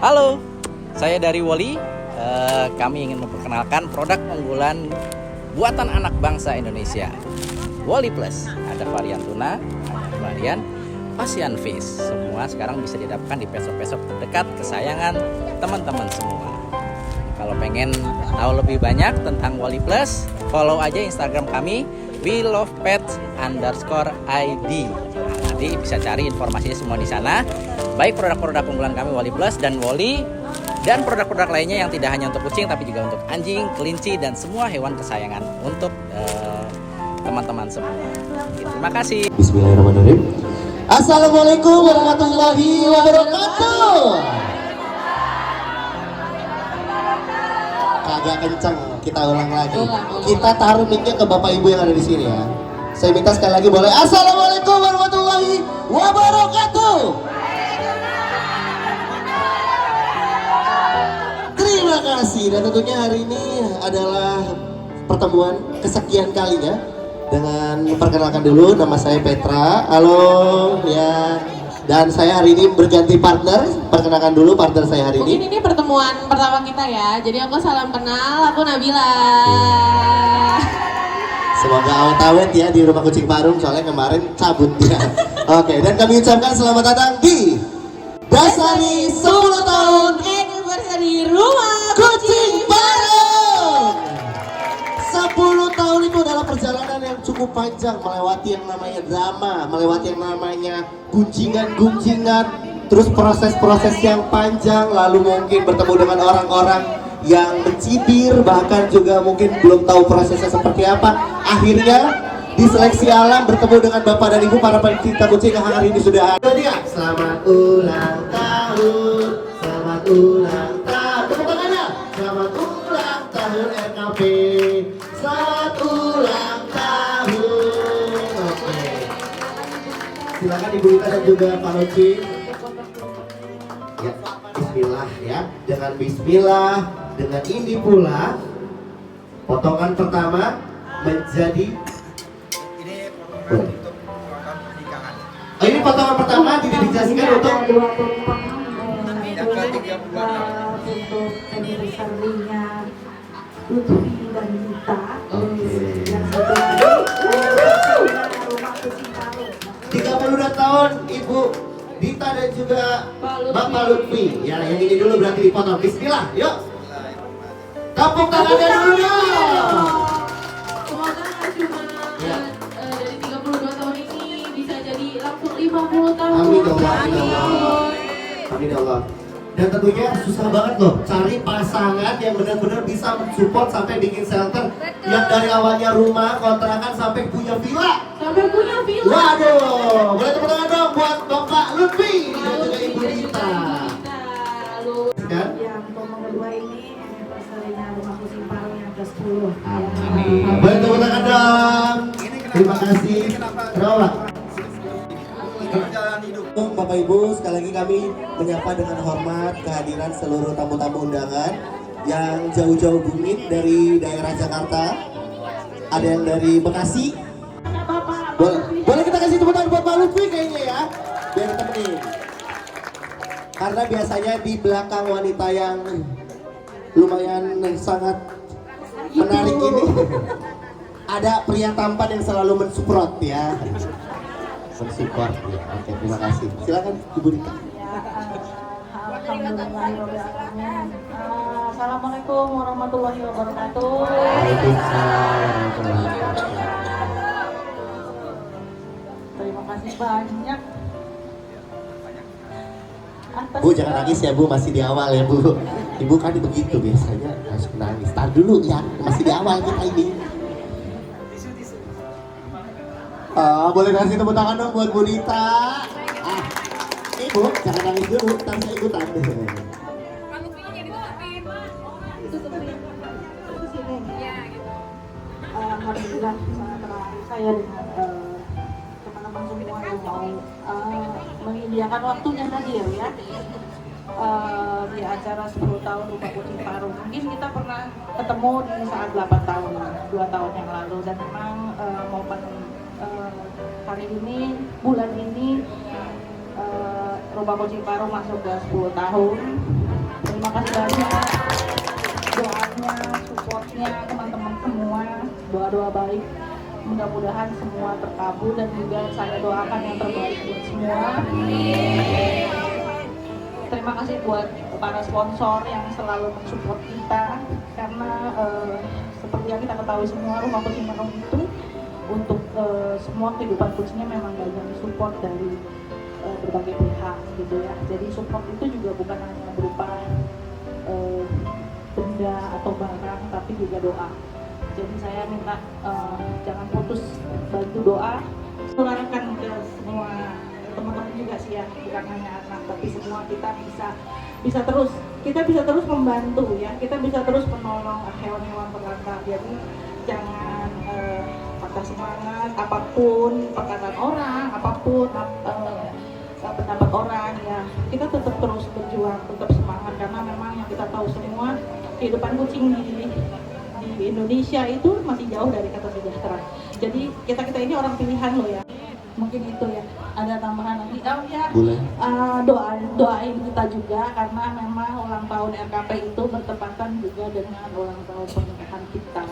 Halo, saya dari Woli. Kami ingin memperkenalkan produk unggulan buatan anak bangsa Indonesia, Woli Plus. Ada varian tuna, ada varian Ocean Fish. Semua sekarang bisa didapatkan di pesok-pesok terdekat kesayangan teman-teman semua. Kalau pengen tahu lebih banyak tentang Woli Plus, follow aja Instagram kami WeLovePets_ID. Nanti bisa cari informasinya semua di sana. Baik produk-produk unggulan kami Woli Plus dan Woli, dan produk-produk lainnya yang tidak hanya untuk kucing tapi juga untuk anjing, kelinci dan semua hewan kesayangan untuk teman-teman semua. Terima kasih. Bismillahirrahmanirrahim. Assalamualaikum warahmatullahi wabarakatuh. Kagak kenceng, kita ulang lagi. Kita taruh mic-nya ke Bapak Ibu yang ada di sini ya. Saya minta sekali lagi boleh. Assalamualaikum warahmatullahi wabarakatuh. Terima kasih, dan tentunya hari ini adalah pertemuan kesekian kalinya. Dengan memperkenalkan dulu, nama saya Petra. Halo ya. Dan saya hari ini berganti partner. Perkenalkan dulu partner saya hari ini. Mungkin ini pertemuan pertama kita ya. Jadi aku salam kenal, aku Nabila. Semoga awet-awet ya di rumah kucing Parung, soalnya kemarin cabut ya. Oke, dan kami ucapkan selamat datang di Dasari 10 tahun Anniversary Rumah Kucing Parung. 10 tahun itu adalah perjalanan yang cukup panjang, melewati yang namanya drama, melewati yang namanya gunjingan-gunjingan, terus proses-proses yang panjang, lalu mungkin bertemu dengan orang-orang yang mencibir, bahkan juga mungkin belum tahu prosesnya seperti apa. Akhirnya diseleksi alam bertemu dengan bapak dan ibu para pencinta kucing yang hari ini sudah ada. Selamat ulang tahun, selamat ulang tahun. Tepuk tangannya. Selamat ulang tahun RKP. Selamat ulang tahun. Oke. Silakan Ibu Ita dan juga Pak Lutfi. Ya, bismillah ya. Dengan bismillah, dengan ini pula potongan pertama menjadi ini potongan pertama didedikasikan untuk untuk anniversary-nya Lutfi dan Dita. Yang satu lagi Rumah Kucing Parung. 32 tahun Ibu Dita dan juga Bapak Lutfi. Ya, yang ini dulu berarti dipotong. Bismillah, yuk. Tepuk tangannya dulu dong. Semoga nggak cuma dari 32 tahun ini bisa jadi langsung 50 tahun. Amin ya Allah, amin ya Allah. Amin ya Allah. Dan tentunya susah banget loh cari pasangan yang benar-benar bisa mensupport sampai bikin shelter yang dari awalnya rumah kontrakan sampai punya villa. Sampai punya villa. Waduh, boleh tepuk tangan dong buat Bapak Lutfi dan juga Ibu Dita. Kan? Yang potongan kedua ini anniversary-nya Rumah Kucing Parung yang ke-10. Amin. Boleh tepuk tangan dong. Terima kasih. Kenapa? Bapak Ibu, sekali lagi kami menyapa dengan hormat kehadiran seluruh tamu-tamu undangan yang jauh-jauh bungit dari daerah Jakarta. Ada yang dari Bekasi. Boleh kita kasih tepuk tangan buat Pak Lutfi kayaknya ya, biar temenin. Karena biasanya di belakang wanita yang lumayan sangat menarik ini ada pria tampan yang selalu mensupport ya. Mensupport ya. Oke, terima kasih. Silakan Ibu Dita. Alhamdulillahirrahmanirrahim. Assalamualaikum warahmatullahi wabarakatuh. Waalaikumsalam. Terima kasih banyak. Bu jangan nangis ya Bu, masih di awal ya Bu. Ibu kan begitu biasanya harus nangis. Tahan dulu ya, masih di awal kita ini. Boleh kasih tepuk tangan dong buat Bu Dita. Ibu jangan nangis dulu, ntar saya ikutan. Alhamdulillah sangat terharu saya dengan teman-teman semua yang mau menyediakan waktunya hadir ya di acara 10 tahun Rumah Kucing Parung. Mungkin kita pernah ketemu di saat 8 tahun, 2 tahun yang lalu, dan memang momen hari ini, bulan ini Rumah Kucing Parung masuk ke 10 tahun. terima kasih banyak doanya, supportnya teman-teman semua, doa-doa baik. Mudah-mudahan semua terkabul dan juga saya doakan yang terbaik buat semua. Terima kasih buat para sponsor yang selalu mensupport kita karena seperti yang kita ketahui semua, Rumah Kucing Manung itu untuk semua kehidupan kucingnya memang banyak support dari berbagai pihak gitu ya. Jadi support itu juga bukan hanya berupa benda atau barang, tapi juga doa. Jadi saya minta jangan putus bantu doa, tularkan ke semua teman-teman juga sih ya, bukan hanya anak, tapi semua kita bisa terus membantu ya, kita bisa terus menolong hewan-hewan terlantar. Jadi jangan patah semangat, apapun perkataan orang, apapun pendapat orang ya, kita tetap terus berjuang, tetap semangat karena memang yang kita tahu semua kehidupan kucing di Indonesia itu masih jauh dari kata sejahtera. Jadi kita ini orang pilihan loh ya. Mungkin itu ya. Ada tambahan lagi? Oh ya. Boleh. Doain kita juga karena memang ulang tahun RKP itu bertepatan juga dengan ulang tahun pernikahan kita.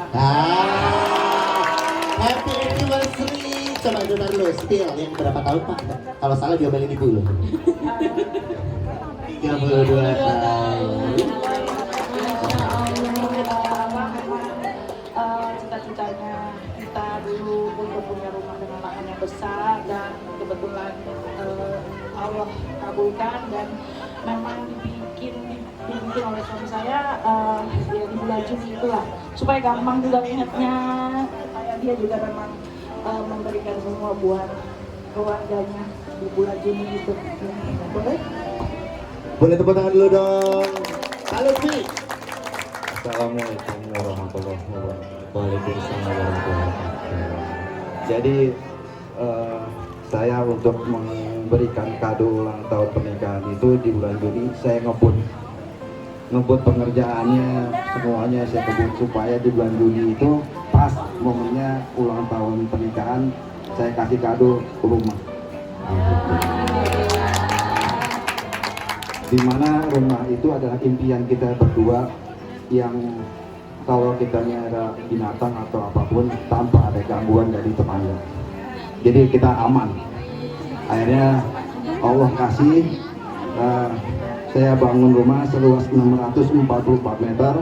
Happy anniversary. Coba dengar dulu, spill yang berapa tahun Pak? Kalau salah diomelin ibu loh. 32 tahun. Cita-citanya kita dulu untuk punya rumah dengan lahan yang besar dan kebetulan Allah kabulkan dan memang dibikin oleh suami saya ya di bulan Juni itulah supaya gampang juga ingatnya. Dia juga memang memberikan semua buat keluarganya di bulan Juni itu. Boleh? Boleh tepuk tangan dulu dong. Halo Fi. Assalamualaikum warahmatullahi wabarakatuh. Waalaikumsalam warahmatullahi wabarakatuh. Jadi saya untuk memberikan kado ulang tahun pernikahan itu di bulan Juni saya ngebut pengerjaannya semuanya saya kebut supaya di bulan Juni itu pas momennya ulang tahun pernikahan saya kasih kado rumah. Dimana rumah itu adalah impian kita berdua yang kalau kita ada binatang atau apapun tanpa ada gangguan dari tetangga, jadi kita aman. Akhirnya Allah kasih saya bangun rumah seluas 644 meter.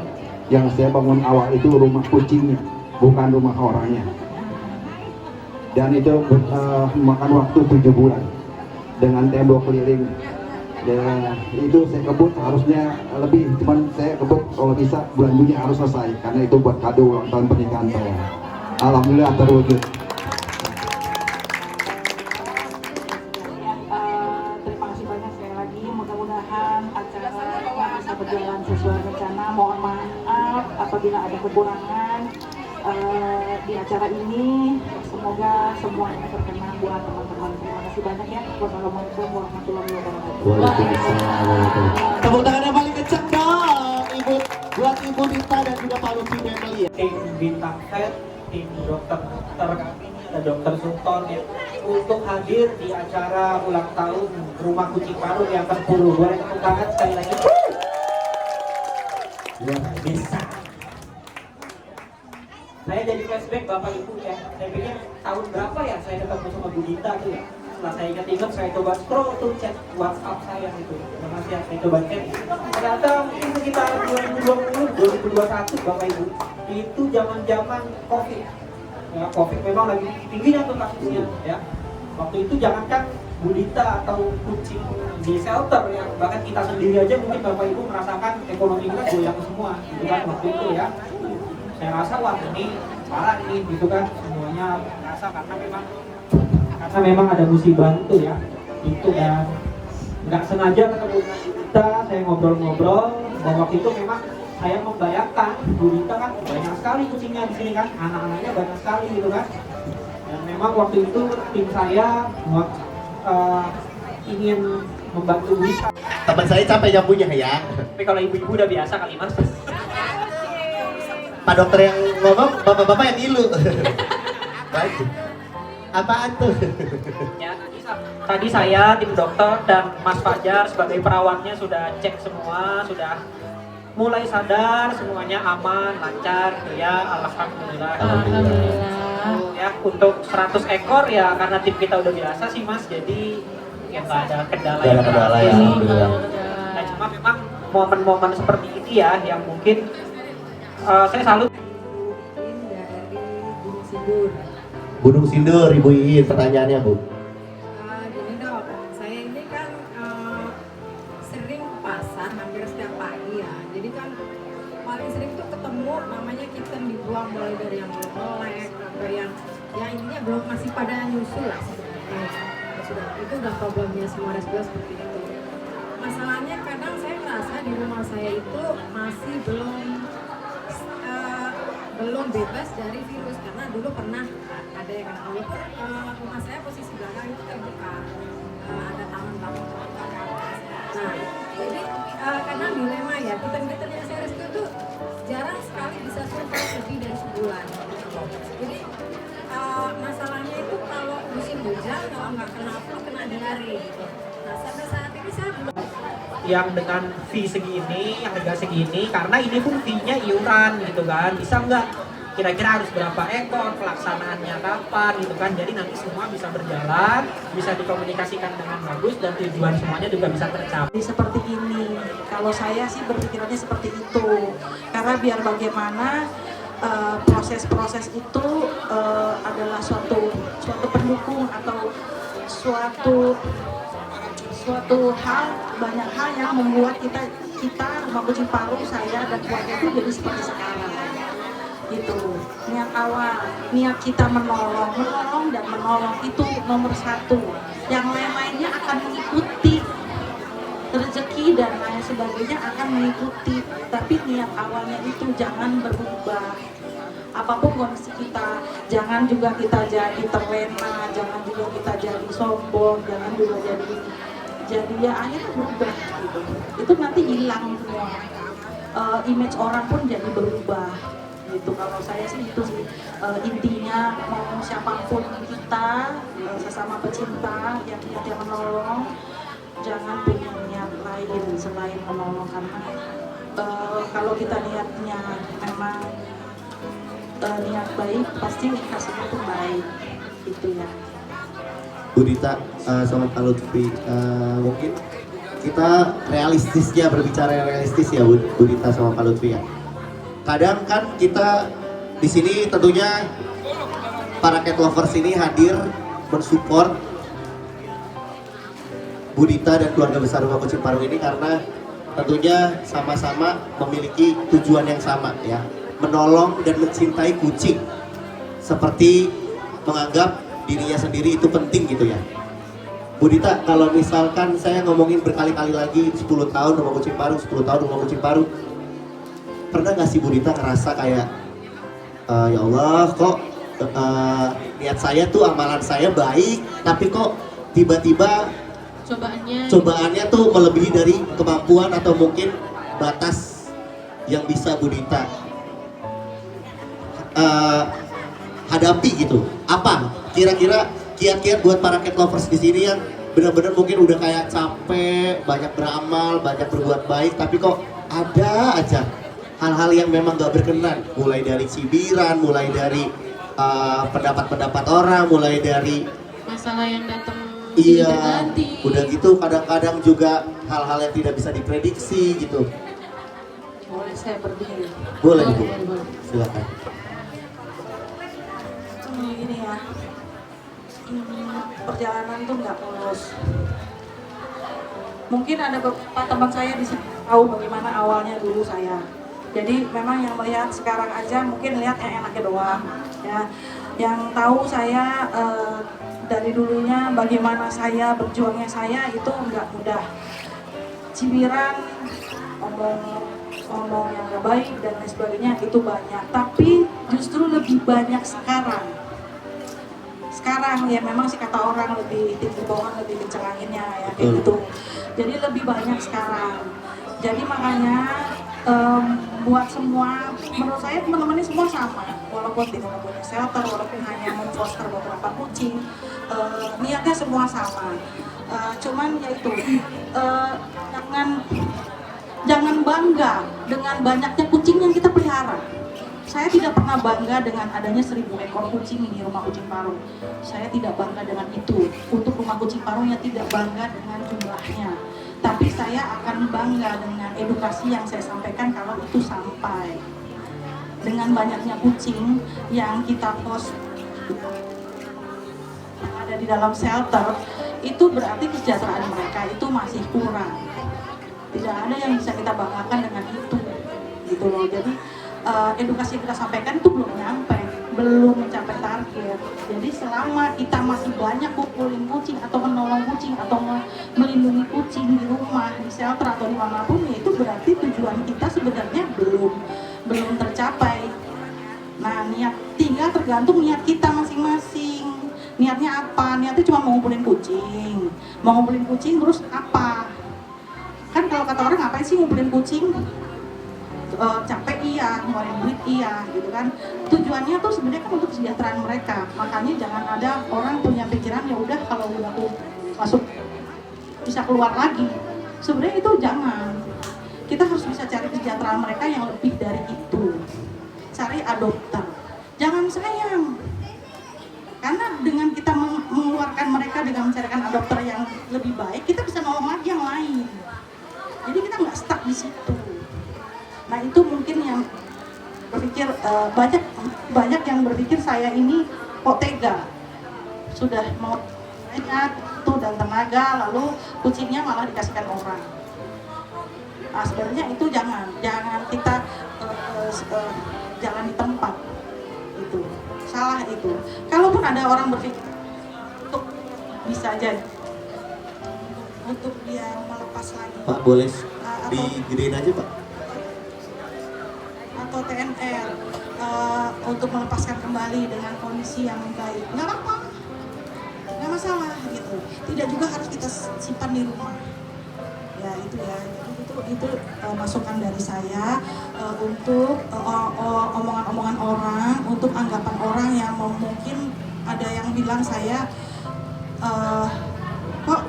Yang saya bangun awal itu rumah kucingnya, bukan rumah orangnya, dan itu memakan waktu 7 bulan dengan tembok keliling. Dan itu saya kebut harusnya lebih, cuman saya kebut kalau bisa bulan Juni harus selesai karena itu buat kado ulang tahun pernikahan saya. Alhamdulillah terwujud. Terima kasih banyak sekali lagi. Mudah-mudahan acara bisa berjalan sesuai rencana. Mohon maaf apabila ada kekurangan di acara ini. Semoga semuanya berkenan buat teman-teman. Terima kasih banyak ya. Wassalamualaikum warahmatullahi wabarakatuh. Waalaikumsalam warahmatullahi wabarakatuh. Tepuk tangan yang paling kencang dong, Ibu, buat Ibu Dita dan juga Pak Lutfi family ya. Tim Bintang Vet, tim dokter kami, ada dokter Sultan ya, untuk hadir di acara ulang tahun Rumah Kucing Manung yang ke-10. Boleh tepuk tangan sekali lagi. Luar biasa. Saya jadi flashback Bapak Ibu ya. Saya pikir tahun berapa ya saya ketemu sama Bu Dita tuh ya. Setelah saya ingat-ingat, saya coba scroll tuh chat WhatsApp saya itu. Terima kasih ya, saya coba chat. Ternyata mungkin sekitar 2020, 2021 Bapak Ibu. Itu zaman-zaman COVID. Ya, COVID memang lagi tingginya tuh kasusnya ya. Waktu itu jangankan Bu Dita atau kucing di shelter ya, bahkan kita sendiri aja mungkin Bapak Ibu merasakan ekonomi kita goyang semua gitu kan waktu itu ya. Saya rasa wah ini parah nih gitu kan, semuanya rasa karena memang ada musibah itu ya. Itu kan nggak sengaja ketemu kita, saya ngobrol-ngobrol dan waktu itu memang saya membayangkan Bu Dita kan banyak sekali kucingnya di sini kan, anak-anaknya banyak sekali gitu kan. Dan memang waktu itu tim saya ingin membantu Bu Dita. Teman saya capek nyampunya ya. Tapi kalau ibu-ibu udah biasa kali Mas. Pak dokter yang ngomong, bapak-bapak yang ngilu. Baik. Apaan tuh? Ya, Tadi saya, tim dokter, dan Mas Fajar sebagai perawatnya sudah cek semua, sudah mulai sadar, semuanya aman, lancar gitu ya, alhamdulillah. Alhamdulillah. Ya, untuk 100 ekor ya karena tim kita udah biasa sih Mas, jadi ya nggak ada kendala Nggak ada kendala ya, berarti. alhamdulillah. Nah, cuma memang momen-momen seperti ini ya yang mungkin saya salut. Dari Gunung Sindur. Gunung Sindur, Ibu Iin, pertanyaannya Bu. Gini dok, saya ini kan sering ke pasar hampir setiap pagi ya. Jadi kan paling sering tuh ketemu namanya kitten dibuang, mulai dari yang belum melek sampai yang ya intinya belum masih pada nyusul lah sebenarnya. Itu udah problemnya semua resbel seperti itu. Masalahnya kadang saya merasa di rumah saya itu masih belum bebas dari virus, karena dulu pernah ada yang kena walaupun rumah saya posisi belakang itu terbuka, ada taman-taman terbuka ke atas. Nah, jadi karena dilema ya, kitten-kitten yang saya rescue itu jarang sekali bisa survive lebih dari sebulan. Jadi masalahnya itu kalau musim hujan, kalau nggak kena flu, kena diare gitu. Nah, sampai saat ini saya belum Yang dengan fee segini, harga segini, karena ini pun fee-nya iuran gitu kan, bisa nggak kira-kira harus berapa ekor, pelaksanaannya kapan gitu kan, jadi nanti semua bisa berjalan, bisa dikomunikasikan dengan bagus, dan tujuan semuanya juga bisa tercapai. Seperti ini, kalau saya sih berpikirannya seperti itu, karena biar bagaimana proses-proses itu adalah suatu pendukung atau suatu hal, banyak hal yang membuat kita Rumah Kucing Paru, saya dan keluarga itu jadi seperti sekarang. Gitu. Niat awal, niat kita menolong dan menolong itu nomor satu. Yang lain-lainnya akan mengikuti, rezeki dan lain sebagainya akan mengikuti. Tapi niat awalnya itu jangan berubah. Apapun kondisi kita, jangan juga kita jadi terlena, jangan juga kita jadi sombong, jangan juga jadi ya akhirnya berubah gitu. Itu nanti hilang semua. Image orang pun jadi berubah gitu. Kalau saya sih itu sih intinya, mau siapapun kita sesama pecinta yang menolong, jangan punya niat lain selain menolong, karena kalau kita niatnya memang niat baik, pasti hasilnya pun baik gitu ya. Bu Dita sama Pak Lutfi, mungkin kita realistisnya, berbicara realistis ya Bu Dita sama Pak Lutfi ya. Kadang kan kita di sini tentunya para cat lovers ini hadir mensupport Bu Dita dan keluarga besar Rumah Kucing Paru ini karena tentunya sama-sama memiliki tujuan yang sama ya, menolong dan mencintai kucing, seperti menganggap dirinya sendiri itu penting gitu ya. Bu Dita, kalau misalkan saya ngomongin berkali-kali lagi 10 tahun Rumah Kucing Paru, 10 tahun Rumah Kucing Paru, pernah nggak sih Bu Dita ngerasa kayak ya Allah, kok niat saya tuh, amalan saya baik, tapi kok tiba-tiba cobaannya tuh melebihi dari kemampuan atau mungkin batas yang bisa Bu Dita hadapi gitu. Apa kira-kira kiat-kiat buat para cat lovers di sini yang benar-benar mungkin udah kayak capek, banyak beramal, banyak berbuat baik, tapi kok ada aja hal-hal yang memang gak berkenan, mulai dari cibiran, mulai dari pendapat-pendapat orang, mulai dari Masalah yang datang iya, udah gitu kadang-kadang juga hal-hal yang tidak bisa diprediksi gitu. Boleh saya berdiri? Boleh Bu, silakan. Ini ya, perjalanan tuh nggak mulus. Mungkin ada beberapa teman saya di sini tahu bagaimana awalnya dulu saya. Jadi memang yang melihat sekarang aja mungkin lihat yang enaknya doang ya. Yang tahu saya dari dulunya bagaimana saya berjuangnya saya itu nggak mudah. Cibiran, omong yang nggak baik dan lain sebagainya itu banyak. Tapi justru lebih banyak sekarang. Sekarang ya memang sih kata orang lebih tinggi pohon lebih kencang anginnya ya kayak gitu. Jadi lebih banyak sekarang. Jadi makanya buat semua, menurut saya teman-teman ini semua sama, walaupun tidak punya shelter, walaupun hanya memfoster beberapa kucing, niatnya semua sama. Cuman yaitu jangan bangga dengan banyaknya kucing yang kita pelihara. Saya tidak pernah bangga dengan adanya 1000 ekor kucing di rumah kucing Parung. Saya tidak bangga dengan itu. Untuk rumah kucing Parung yang tidak bangga dengan jumlahnya. Tapi saya akan bangga dengan edukasi yang saya sampaikan kalau itu sampai. Dengan banyaknya kucing yang kita post yang ada di dalam shelter, itu berarti kesejahteraan mereka itu masih kurang. Tidak ada yang bisa kita banggakan dengan itu, gitu loh. Jadi edukasi yang kita sampaikan itu belum nyampe, belum mencapai target. Jadi selama kita masih banyak kumpulin kucing atau menolong kucing atau melindungi kucing di rumah, di shelter atau dimanapun, ya itu berarti tujuan kita sebenarnya belum tercapai. Nah, niat tinggal tergantung niat kita masing-masing. Niatnya apa? Niatnya cuma mau ngumpulin kucing terus apa? Kan kalau kata orang, ngapain sih ngumpulin kucing? Capek iya, ngeluarin duit iya, gitu kan. Tujuannya tuh sebenarnya kan untuk kesejahteraan mereka. Makanya jangan ada orang punya pikiran ya udah kalau udah aku masuk bisa keluar lagi. Sebenarnya itu jangan. Kita harus bisa cari kesejahteraan mereka yang lebih dari itu. Cari adopter. Jangan sayang. Karena dengan kita mengeluarkan mereka dengan mencarikan adopter yang lebih baik, kita bisa nolong lagi yang lain. Jadi kita nggak stuck di situ. Nah itu mungkin yang berpikir banyak yang berpikir saya ini kok tega, sudah mau banyak tuh dan tenaga, lalu kucingnya malah dikasihkan orang. Nah sebenarnya itu jangan kita jalan di tempat itu, salah itu. Kalaupun ada orang berpikir untuk bisa jadi untuk dia melepas lagi. Pak boleh digedein aja Pak. Atau TNR untuk melepaskan kembali dengan kondisi yang baik, nggak apa-apa, nggak masalah gitu. Tidak juga harus kita simpan di rumah. Ya itu ya, itu masukan dari saya untuk omongan-omongan orang, untuk anggapan orang yang mungkin ada yang bilang saya kok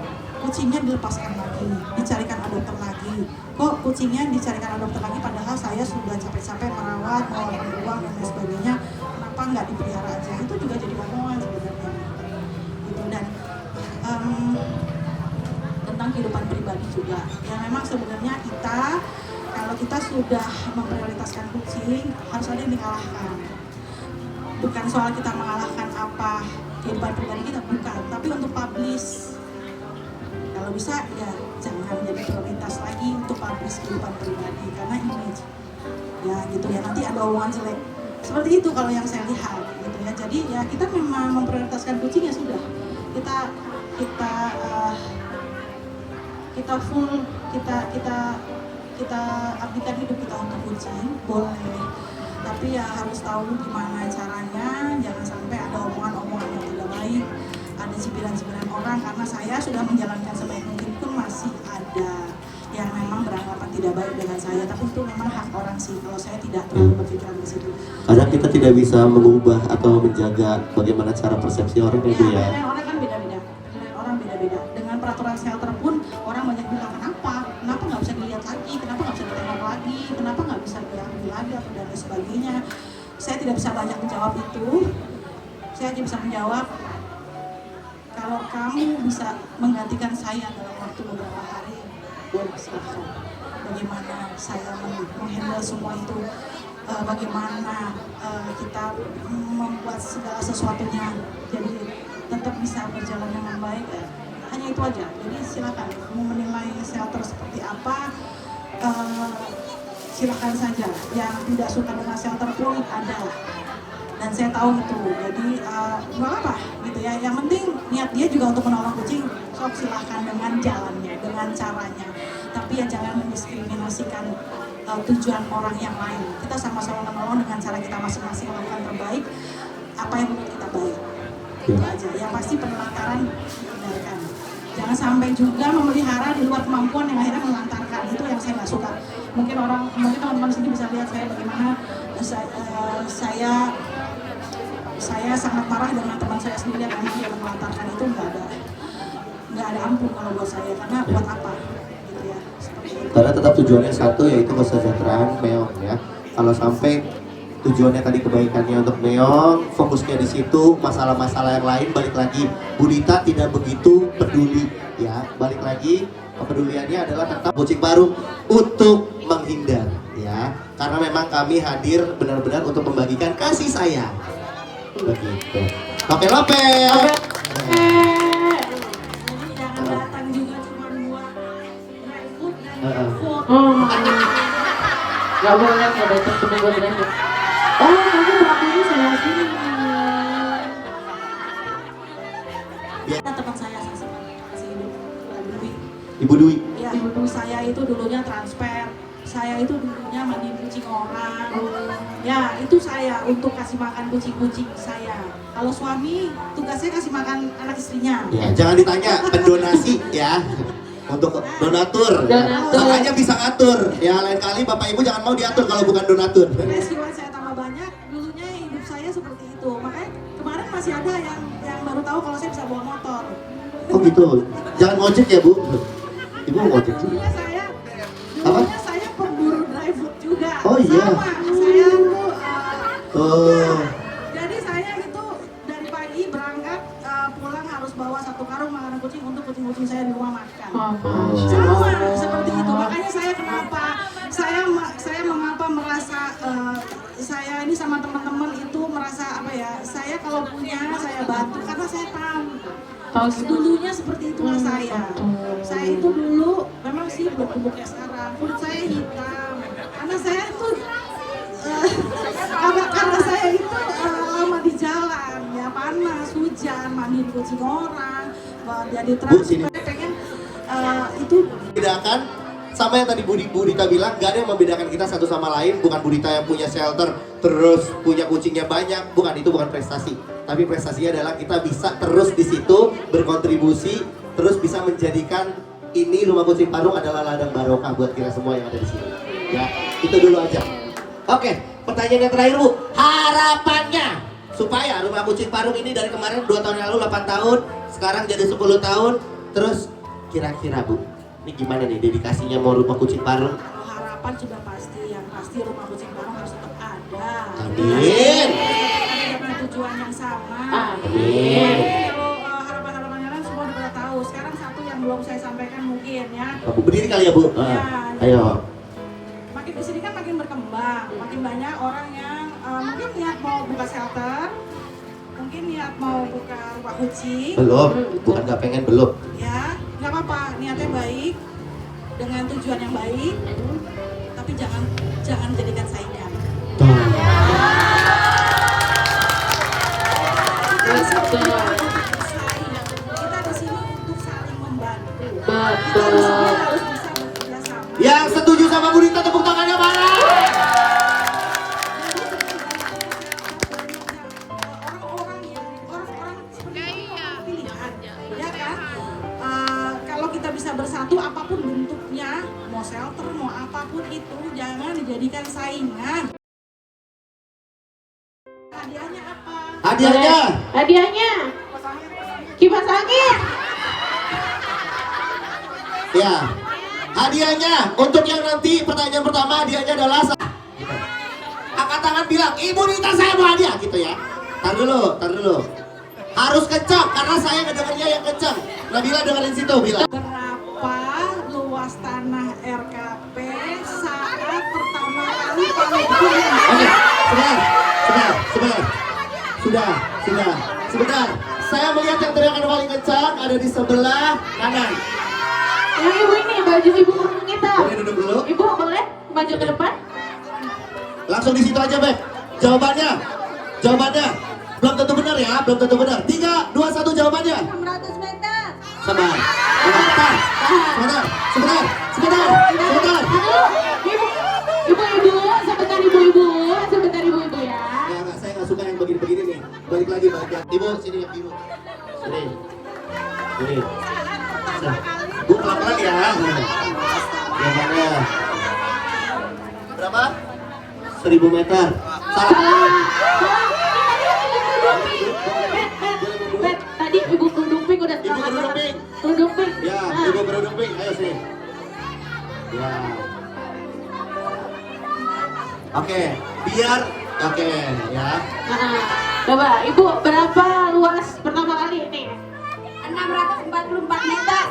kucingnya dilepaskan lagi, dicarikan adopter lagi. Kok kucingnya dicarikan adopter lagi padahal saya sudah capek-capek merawat, mengeluarkan uang dan lain sebagainya. Kenapa nggak dipelihara aja? Itu juga jadi omongan sebenarnya. Gitu. Dan tentang kehidupan pribadi juga. Ya memang sebenarnya kita kalau kita sudah memprioritaskan kucing harus ada yang dikalahkan. Bukan soal kita mengalahkan apa kehidupan pribadi kita, bukan, tapi untuk publish. Kalau bisa ya jangan jadi prioritas lagi untuk publish kehidupan pribadi karena image ya gitu ya, nanti ada omongan jelek seperti itu kalau yang saya lihat gitu ya. Jadi ya kita memang memprioritaskan kucing, ya sudah kita full kita abdikan hidup kita untuk kucing, boleh, tapi ya harus tahu gimana caranya, jangan sampai ada omongan-omongan yang tidak baik, ada cibiran-cibiran orang, karena saya sudah menjalankan sebaik mungkin pun masih ada yang memang beranggapan tidak baik dengan saya, tapi itu memang hak orang sih, kalau saya tidak terlalu berpikiran di situ. Kadang kita tidak bisa mengubah atau menjaga bagaimana cara persepsi orang itu ya. Orang kan beda-beda, orang beda-beda. Dengan peraturan shelter pun orang banyak bilang kenapa nggak bisa dilihat lagi, kenapa nggak bisa ditengok lagi, kenapa nggak bisa diambil lagi atau dan lain sebagainya. Saya tidak bisa banyak menjawab itu. Saya hanya bisa menjawab, kalau kamu bisa menggantikan saya dalam waktu beberapa hari, boleh silahkan. Bagaimana saya menghandle semua itu, bagaimana kita membuat segala sesuatunya jadi tetap bisa berjalan dengan baik, hanya itu aja. Jadi silakan mau menilai shelter seperti apa, silakan saja. Yang tidak suka dengan shelter pun ada, dan saya tahu itu. Jadi nggak apa gitu ya, yang penting niat dia juga untuk menolong kucing, sok silahkan dengan jalannya, dengan caranya, tapi ya jangan mendiskriminasikan tujuan orang yang lain. Kita sama-sama menolong dengan cara kita masing-masing, melakukan terbaik apa yang menurut kita baik, itu aja. Yang pasti penelantaran dihindarkan, jangan sampai juga memelihara di luar kemampuan yang akhirnya melantarkan. itu yang saya nggak suka. Mungkin teman-teman sini bisa lihat saya bagaimana saya sangat marah dengan teman saya sendiri yang memang dia menelantarkan itu nggak ada ampun kalau buat saya, karena buat apa gitu ya, seperti itu. Karena tetap tujuannya satu, yaitu kesejahteraan Meong ya. Kalau sampai tujuannya tadi kebaikannya untuk Meong, fokusnya di situ, masalah-masalah yang lain balik lagi. Bu Dita tidak begitu peduli ya. Balik lagi, kepeduliannya adalah tetap Kucing Parung untuk menghindar ya. Karena memang kami hadir benar-benar untuk membagikan kasih sayang. Begitu. Lope. Jangan datang juga cuma buat food dan food. Gak boleh nggak datang cuma buat drive. Oh, kamu waktunya saya sini. Teman saya sempat kasih Dwi. Ibu Dwi. Ya, ibu saya itu dulunya transfer. Saya itu dulunya mandiin kucing orang. Ya, itu saya untuk kasih makan kucing-kucing saya. Kalau suami, tugasnya kasih makan anak istrinya. Ya, jangan ditanya pendonasi ya. Untuk donatur. Makanya bisa ngatur. Ya, lain kali Bapak Ibu jangan mau diatur kalau bukan donatur. Resiko saya tambah banyak. Dulunya hidup saya seperti itu. Makanya kemarin masih ada yang baru tahu kalau saya bisa bawa motor. Oh gitu. Jangan ngojek ya, Bu. Ibu ngojek juga. Dulunya saya pemburu dry food juga. Oh iya. Sama saya tuh. Oh. Jadi saya itu dari pagi berangkat pulang harus bawa 1 karung makanan kucing untuk kucing-kucing saya di rumah makan. Sama seperti itu. Makanya saya kenapa saya mengapa merasa saya ini sama teman-teman itu merasa apa ya? Saya kalau punya saya bantu karena saya tahu. Dulunya seperti itulah saya. Saya itu dulu memang sih belum gemuk kayak sekarang. Kulit saya hitam. Karena saya itu karena saya itu lama di jalan ya, panas, hujan, mandiin kucing orang, jadi transfer. Pengen itu Bedakan sama yang tadi Bu Dita bilang, gak ada yang membedakan kita satu sama lain. Bukan Bu Dita yang punya shelter terus punya kucingnya banyak, bukan, itu bukan prestasi. Tapi prestasinya adalah kita bisa terus di situ berkontribusi, terus bisa menjadikan ini Rumah Kucing Parung adalah ladang barokah buat kita semua yang ada di sini. Ya, itu dulu aja. Oke, pertanyaan yang terakhir Bu, harapannya supaya Rumah Kucing Parung ini dari kemarin 2 tahun yang lalu 8 tahun, sekarang jadi 10 tahun, terus kira-kira Bu, ini gimana nih dedikasinya mau Rumah Kucing Parung? kalau harapan sudah pasti, yang pasti Rumah Kucing Parung harus tetap ada. Amin. Dengan tujuan yang sama. Amin. Kalau harapan-harapannya kan semua udah pada tahu. Sekarang satu yang belum saya sampaikan mungkin ya. Bu berdiri kali ya Bu? Ayo. Makin kesini kan makin berkembang, makin banyak orang yang mungkin niat mau buka shelter, mungkin niat mau buka rumah kucing. Belum, bukan gak pengen, belum. Ya, nggak apa-apa, niatnya baik, dengan tujuan yang baik, tapi jangan jadikan saingan. Kita di sini untuk saling membantu. Kita di sini harus bisa bekerja sama. Yang setuju sama Bu Dita tepuk tangannya mana? Orang-orang seperti itu pilihan, ya kan? Kalau kita bisa bersatu apapun bentuknya, mau shelter, mau apapun itu, jangan dijadikan saingan. Hadiahnya apa? Hadiahnya. Kipas angin. Ya. Hadiahnya untuk yang nanti pertanyaan pertama, hadiahnya adalah angkat tangan bilang, Ibu Dita saya mau hadiah gitu ya. Tar dulu. Harus kencang karena saya ngedengarnya yang kencang. Nabila dengerin situ bilang. Berapa luas tanah RKP saat pertama kali paling tinggi? Oke, sebentar. Saya melihat yang teriakan paling kencang ada di sebelah kanan. Yang ibu ini baju ibu kita. Boleh duduk dulu? Ibu boleh maju ke depan? Langsung di situ aja, Beb. Jawabannya. Belum tentu benar ya, belum tentu benar. 3, 2, 1 jawabannya. 600 meter. Sabar. Sebentar. Sebentar ibu ya. Enggak, saya nggak suka yang begini-begini nih. Balik lagi. Ibu, sini yang biru. Sini. Bu, pelan-pelan ya. Jawabannya berapa? 1000 meter. Salah. Bet, tadi ibu kerudung pink udah Ibu setengah kerudung setengah. pink. Kerudung pink. Ya, Nah. ibu kerudung pink. Ayo sini. Ya. Oke, biar oke ya. Nah, coba ibu berapa luas pertama kali ini? 644 meter.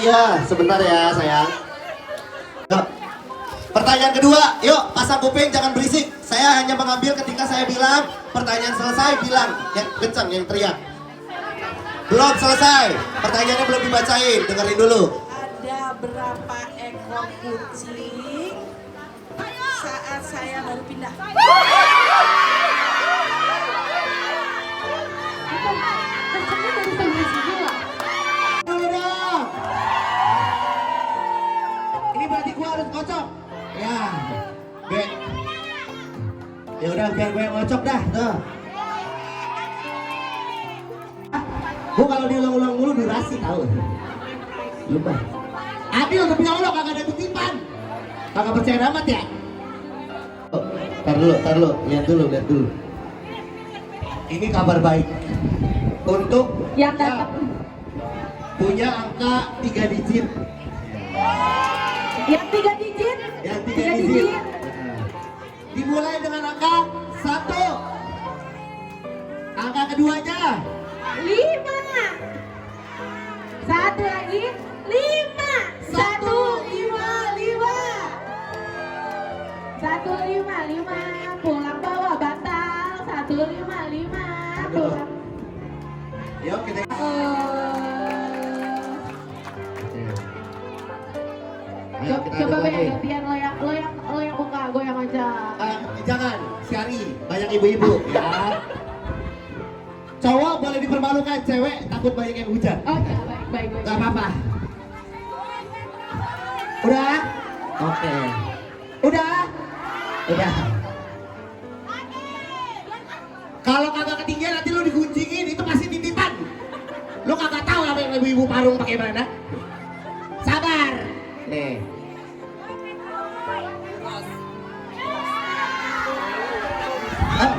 Ya, sebentar ya sayang. Yuk. Pertanyaan kedua, yuk pasang kuping jangan berisik. Saya hanya mengambil ketika saya bilang pertanyaan selesai, bilang yang kencang, yang teriak. Belum selesai, pertanyaannya belum dibacain, dengerin dulu. Ada berapa ekor kucing saat saya baru pindah? Kacangnya baru sampai sini lah. Udah. Ini berarti gua harus kocok. Ya, Be. Ya udah biar gue yang ngocok dah, tuh. Gua kalau diulang-ulang mulu durasi tahu. Lupa. Adil tapi Allah kagak ada titipan. Kagak percaya amat ya? Oh, tar dulu, lihat dulu. Ini kabar baik untuk Yang datang. punya angka 3 digit. Yang 3 digit. Yang 3 Tiga digit. digit. Dimulai dengan angka 1. Angka keduanya 5. Satu lagi 5. 155. 155 pulang bawa bantal. 155 pulang. Yuk kita. Ayo kita Coba aduk lagi. gantian lo yang buka, gue yang ngajak. Jangan, Syari, banyak ibu-ibu ya. Cowok boleh dipermalukan, cewek takut banyak yang hujan. Oh ya, baik. Gak apa-apa. Udah? Oke. Udah? Kalau kagak ketinggian nanti lu diguncingin, itu pasti titipan. Lu kagak tahu apa yang ibu-ibu parung pakai mana. Sabar. Nih. Ah.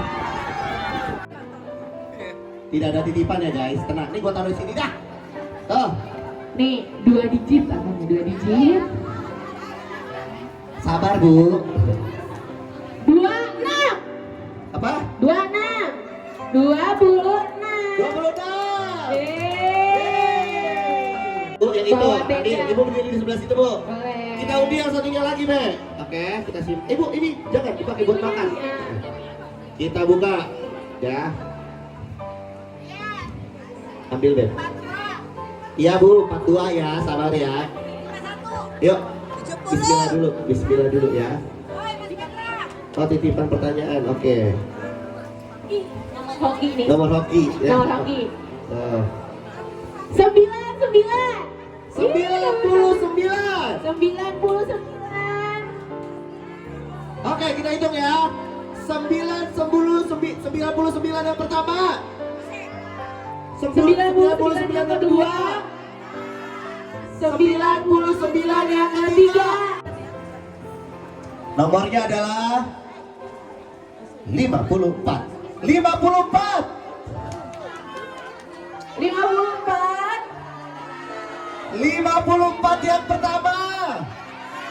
Tidak ada titipan ya guys, tenang. Nih gua taruh di sini dah. Tuh. Nih, 2 digit apanya? 2 digit. Sabar bu. 26. Apa? 26. 26. 26. Yeay. Bu, yang itu. Bawa Tadi beca. ibu berdiri di sebelah situ bu. Boleh. Kita undi yang satunya lagi be. Oke, kita simpan. Ibu ini jangan dipakai buat makan. Kita buka, ya. Ambil be. Iya bu, 42 ya, sabar ya. Yuk. Bismillah dulu ya. Oh titipan pertanyaan, oke. Hoki nih. Nomor hoki. Ya. Nomor hoki. Oh. 99. 99. 99. Oke, kita hitung ya. 99 yang pertama. 99 yang kedua. 99 yang ketiga. Nomornya adalah 54. 54. 54. 54 yang pertama.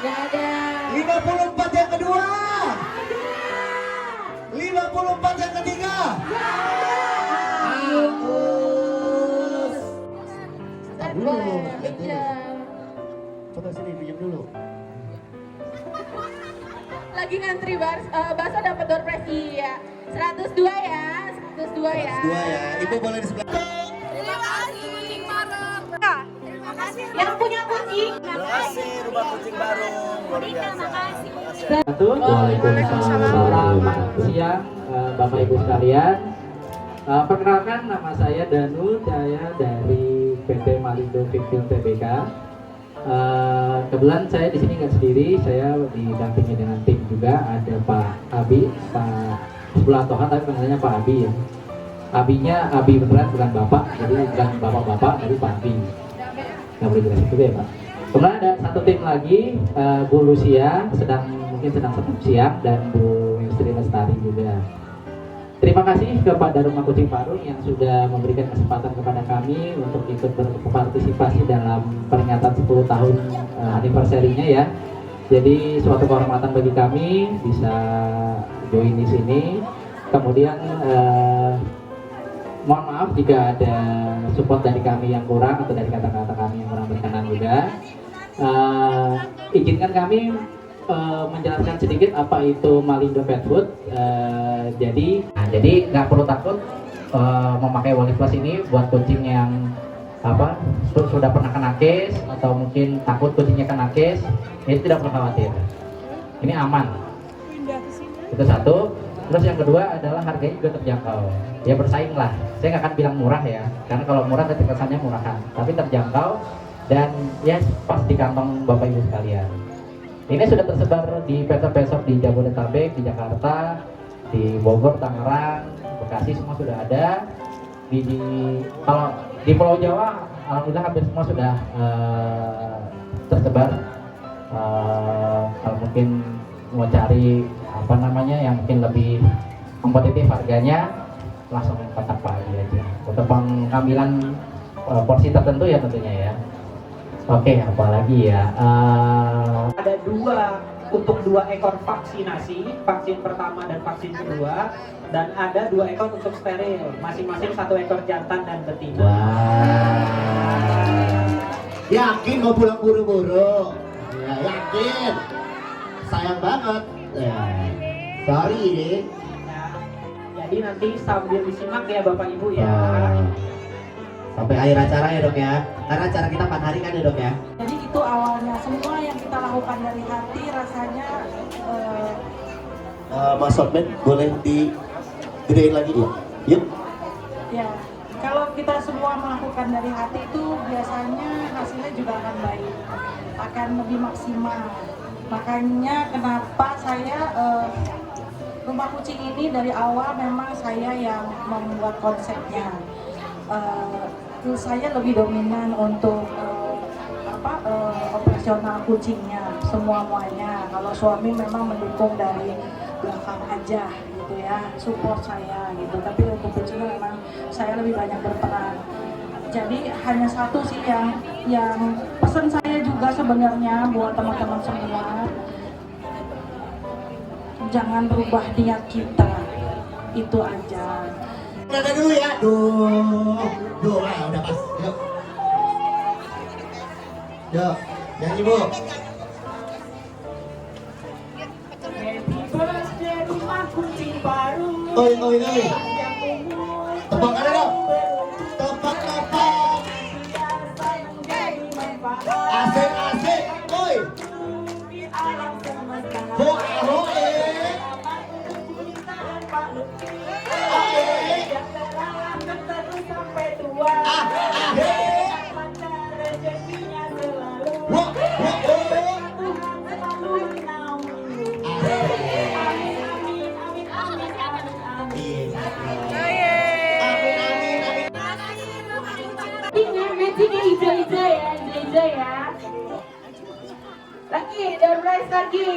Gak ada. 54 yang kedua. 54 yang ketiga. Agus. Boleh. Coba sini pinjam dulu. Lagi ngantri bakso dapat door prize. Iya. 102 ya. 102 ya. 2 ya. Ibu boleh di sebelah. Terima kasih kucing bareng. Terima kasih. Yang punya kucing. Terima kasih rumah kucing baru. Luar biasa. Waalaikumsalam warahmatullahi siang Bapak Ibu sekalian. Perkenalkan nama saya Danu, saya dari PT Marindo Fikfil Tbk. Kebetulan saya di sini nggak sendiri, saya didampingi dengan tim juga. Ada Pak Abi, Pak sebelah Toha tapi panggilnya Pak Abi ya. Abinya Abi beneran bukan Bapak, jadi bukan Bapak-bapak, tapi Pak Abi. nggak boleh jelasin juga ya Pak. Kemudian ada satu tim lagi, Bu Lucia mungkin sedang satu siang, dan Bu Yusri Lestari juga. Terima kasih kepada Rumah Kucing Parung yang sudah memberikan kesempatan kepada kami untuk ikut berpartisipasi dalam peringatan 10 tahun anniversary-nya ya. Jadi suatu kehormatan bagi kami bisa join di sini. Kemudian mohon maaf jika ada support dari kami yang kurang atau dari kata-kata kami yang kurang berkenan juga. Izinkan kami menjelaskan sedikit apa itu Malindo Pet Food. Jadi nggak perlu takut memakai Wally Plus ini buat kucing yang sudah pernah kena case atau mungkin takut kucingnya kena case. Itu tidak perlu khawatir. Ini aman. Itu satu. Terus yang kedua adalah harganya juga terjangkau. Ya bersaing lah. Saya nggak akan bilang murah ya, karena kalau murah nanti kesannya murahan. Tapi terjangkau dan ya pas di kantong Bapak Ibu sekalian. Ini sudah tersebar di pet shop di Jabodetabek, di Jakarta, di Bogor, Tangerang, Bekasi semua sudah ada. Kalau di Pulau Jawa, alhamdulillah hampir semua sudah tersebar. Kalau mungkin mau cari yang mungkin lebih kompetitif harganya, langsung kontak Pak Adi aja. Untuk pengambilan porsi tertentu ya tentunya ya. Oke, apalagi ya? Ada untuk dua ekor vaksinasi, vaksin pertama dan vaksin kedua, dan ada 2 ekor untuk steril, masing-masing 1 ekor jantan dan betina. Wah. Yakin mau pulang buru-buru? Ya, yakin. Sayang banget. Ya. Sorry ini. Ya, jadi nanti sambil disimak ya Bapak Ibu ya. Sampai akhir acara ya dok ya, karena acara kita 4 hari kan ya dok ya. Jadi itu awalnya, semua yang kita lakukan dari hati rasanya Mas Sotmed boleh digedein lagi ya? Yuk. ya, kalau kita semua melakukan dari hati itu biasanya hasilnya juga akan baik, akan lebih maksimal. Makanya kenapa saya Rumah Kucing ini dari awal memang saya yang membuat konsepnya. Saya lebih dominan untuk operasional kucingnya semuanya. Kalau suami memang mendukung dari belakang aja gitu ya, support saya gitu. Tapi untuk kucingnya memang saya lebih banyak berperan. Jadi hanya satu sih yang pesan saya juga sebenarnya buat teman-teman semua, jangan berubah niat kita, itu aja. Nada dulu ya, udah pas, yuk, nyanyi Bu. Happy birthday Rumah Kucing Parung. Oi. Tepuk ada dong. Tepak. Asik, oi. Hoe. Hijau ya. Lagi, door prize lagi.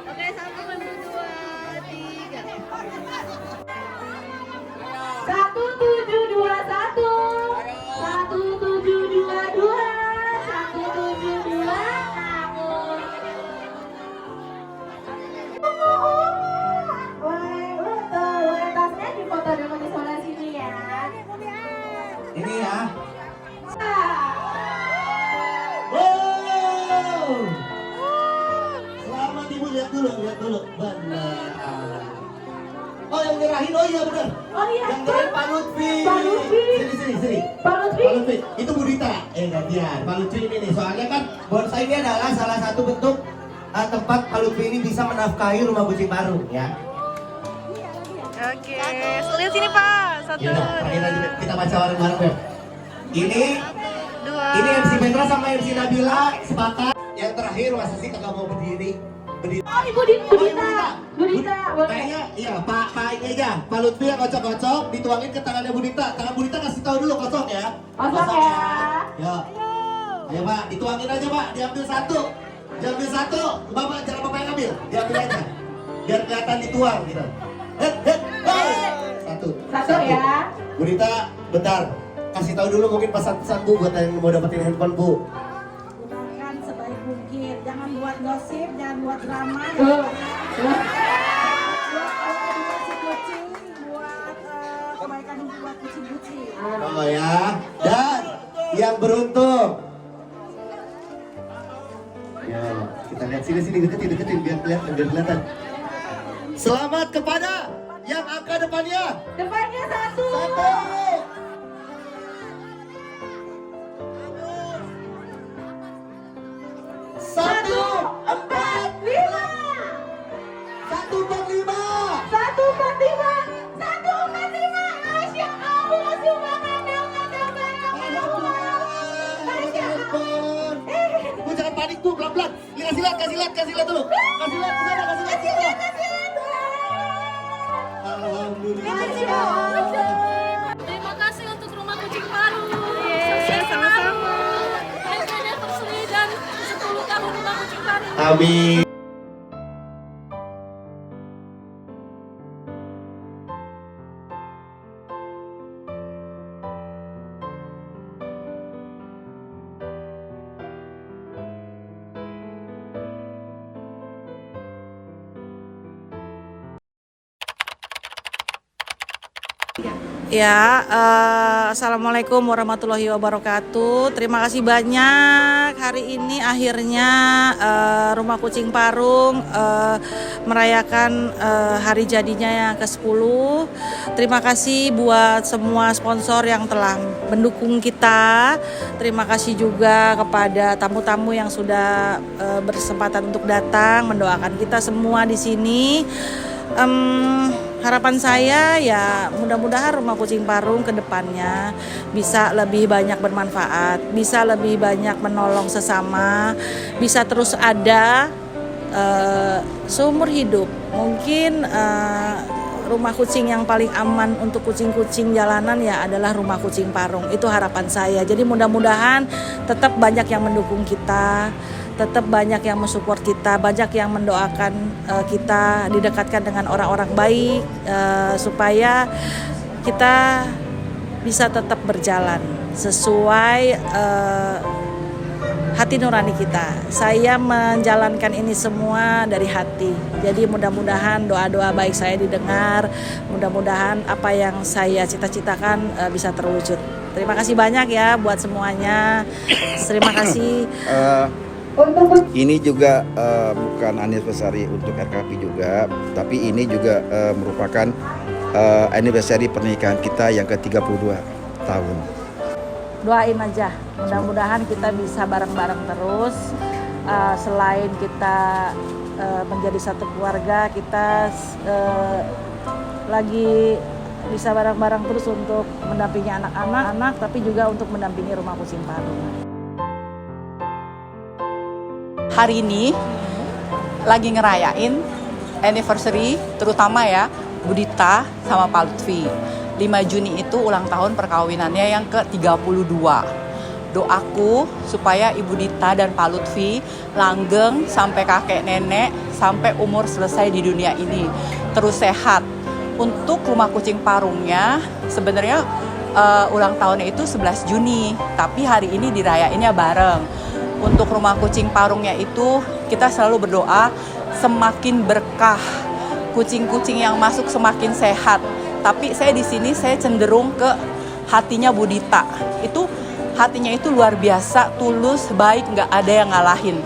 Oke, 1, 2, 3. 1721. 1722. 1722. Tasnya difoto dulu di sebelah sini ya. Ini ya. Selamat Ibu, lihat dulu. Benar. Oh yang nyerahin, oh iya benar. Oh iya. Yang nyerahin Pak Lutfi. Sini. Pak Lutfi. Itu Budita. Gantian. Pak Lutfi ini nih. Soalnya kan bonsai ini adalah salah satu bentuk tempat Pak Lutfi ini bisa menafkahi Rumah Kucing Parung ya. Oke, lihat sini Pak. 1, Kita baca bareng-bareng Beb. Ini 2. MC Petra sama MC Nabila sepakat. Yang terakhir Mas Sisi kagak mau berdiri. Ibu Dita, boleh. Kayaknya iya Pak ini aja. Pak Lutfi yang kocok-kocok dituangin ke tangannya Bu Dita. Tangan Bu Dita kasih tahu dulu kosong ya. Kosong ya. Ya. Ayo Pak, dituangin aja Pak. Diambil satu. Diambil satu. Bapak jangan Bapak yang ambil. Diambil aja. Biar kelihatan dituang gitu. Satu. Satu ya. Bu Dita, bentar. Kasih tahu dulu mungkin pesan-pesan Bu buat yang mau dapetin handphone Bu. Gunakan sebaik mungkin. Jangan buat gosip, jangan buat drama. Kucing, buat kebaikan buat kucing-kucing. Oh ya. Dan yang beruntung. Ya, kita lihat sini deketin biar kelihatan. Selamat kepada yang angka depannya. Depannya satu. Satu, empat, lima. 145. 145. Masya Allah, Bu jangan panik Bu, pelan-pelan. Kasih lihat dulu. Kasih lihat ke sana. Alhamdulillah. Terima kasih untuk Rumah Kucing Parung. sama-sama. Anniversary dan 10 tahun Rumah Kucing Parung. Amin. Ya, Assalamualaikum warahmatullahi wabarakatuh. Terima kasih banyak. Hari ini akhirnya Rumah Kucing Parung merayakan hari jadinya yang ke-10. Terima kasih buat semua sponsor yang telah mendukung kita. Terima kasih juga kepada tamu-tamu yang sudah berkesempatan untuk datang mendoakan kita semua di sini. Harapan saya ya mudah-mudahan Rumah Kucing Parung ke depannya bisa lebih banyak bermanfaat, bisa lebih banyak menolong sesama, bisa terus ada seumur hidup. Mungkin rumah kucing yang paling aman untuk kucing-kucing jalanan ya adalah Rumah Kucing Parung. Itu harapan saya. Jadi mudah-mudahan tetap banyak yang mendukung kita, tetap banyak yang mensupport kita, banyak yang mendoakan kita didekatkan dengan orang-orang baik supaya kita bisa tetap berjalan sesuai hati nurani kita. Saya menjalankan ini semua dari hati. Jadi mudah-mudahan doa-doa baik saya didengar, mudah-mudahan apa yang saya cita-citakan bisa terwujud. Terima kasih banyak ya buat semuanya. Terima kasih. Ini juga bukan anniversary untuk RKP juga, tapi ini juga merupakan anniversary pernikahan kita yang ke-32 tahun. Doain aja, mudah-mudahan kita bisa bareng-bareng terus. Selain kita menjadi satu keluarga, kita lagi bisa bareng-bareng terus untuk mendampingi anak-anak, tapi juga untuk mendampingi Rumah Kucing Parung. Hari ini lagi ngerayain anniversary terutama ya Bu Dita sama Pak Lutfi. 5 Juni itu ulang tahun perkawinannya yang ke-32. Doaku supaya Ibu Dita dan Pak Lutfi langgeng sampai kakek nenek, sampai umur selesai di dunia ini. Terus sehat. Untuk Rumah Kucing Parungnya sebenarnya ulang tahunnya itu 11 Juni, tapi hari ini dirayainnya bareng. Untuk Rumah Kucing Parungnya itu kita selalu berdoa semakin berkah, kucing-kucing yang masuk semakin sehat. Tapi saya di sini saya cenderung ke hatinya Bu Dita. Itu hatinya itu luar biasa, tulus, baik, nggak ada yang ngalahin.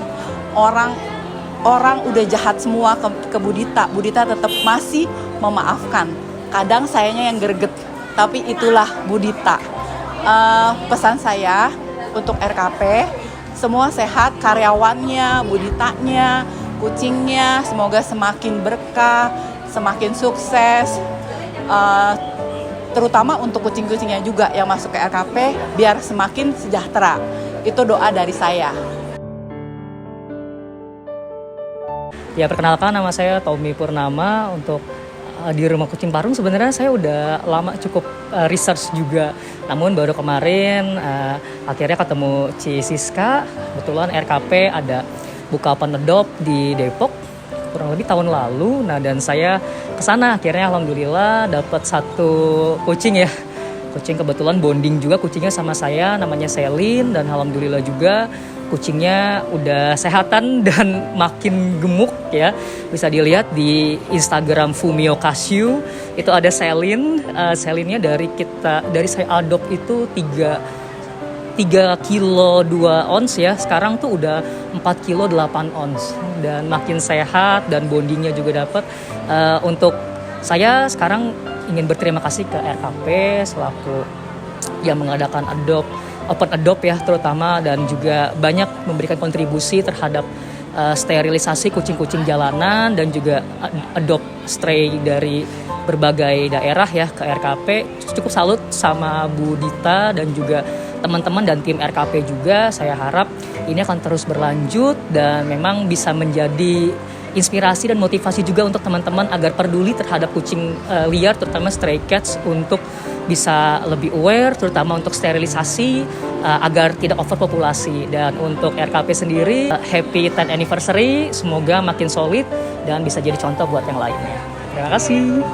Orang udah jahat semua ke Bu Dita tetap masih memaafkan. Kadang sayanya yang greget, tapi itulah Bu Dita. Pesan saya untuk RKP, semua sehat, karyawannya, Bu Ditanya, kucingnya, semoga semakin berkah, semakin sukses. Terutama untuk kucing-kucingnya juga yang masuk ke RKP, biar semakin sejahtera. Itu doa dari saya. Ya perkenalkan, nama saya Tommy Purnama. Untuk di Rumah Kucing Parung sebenarnya saya udah lama cukup research juga. Namun baru kemarin akhirnya ketemu Ci Siska. Kebetulan RKP ada buka open adopt di Depok kurang lebih tahun lalu. Nah, dan saya kesana akhirnya alhamdulillah dapat satu kucing ya. Kucing kebetulan bonding juga kucingnya sama saya, namanya Selin, dan alhamdulillah juga kucingnya udah sehatan dan makin gemuk ya. Bisa dilihat di Instagram Fumio Cashew itu ada Selin. Selinnya dari saya adopt itu 3 kilo 2 ons ya. Sekarang tuh udah 4 kilo 8 ons dan makin sehat dan bondingnya juga dapat. Untuk saya sekarang ingin berterima kasih ke RKP selaku yang mengadakan open adopt ya terutama, dan juga banyak memberikan kontribusi terhadap sterilisasi kucing-kucing jalanan dan juga adopt stray dari berbagai daerah ya ke RKP. Cukup salut sama Bu Dita dan juga teman-teman dan tim RKP juga. Saya harap ini akan terus berlanjut dan memang bisa menjadi inspirasi dan motivasi juga untuk teman-teman agar peduli terhadap kucing liar terutama stray cats, untuk bisa lebih aware terutama untuk sterilisasi agar tidak overpopulasi. Dan untuk RKP sendiri happy 10th anniversary, semoga makin solid dan bisa jadi contoh buat yang lainnya. Terima kasih.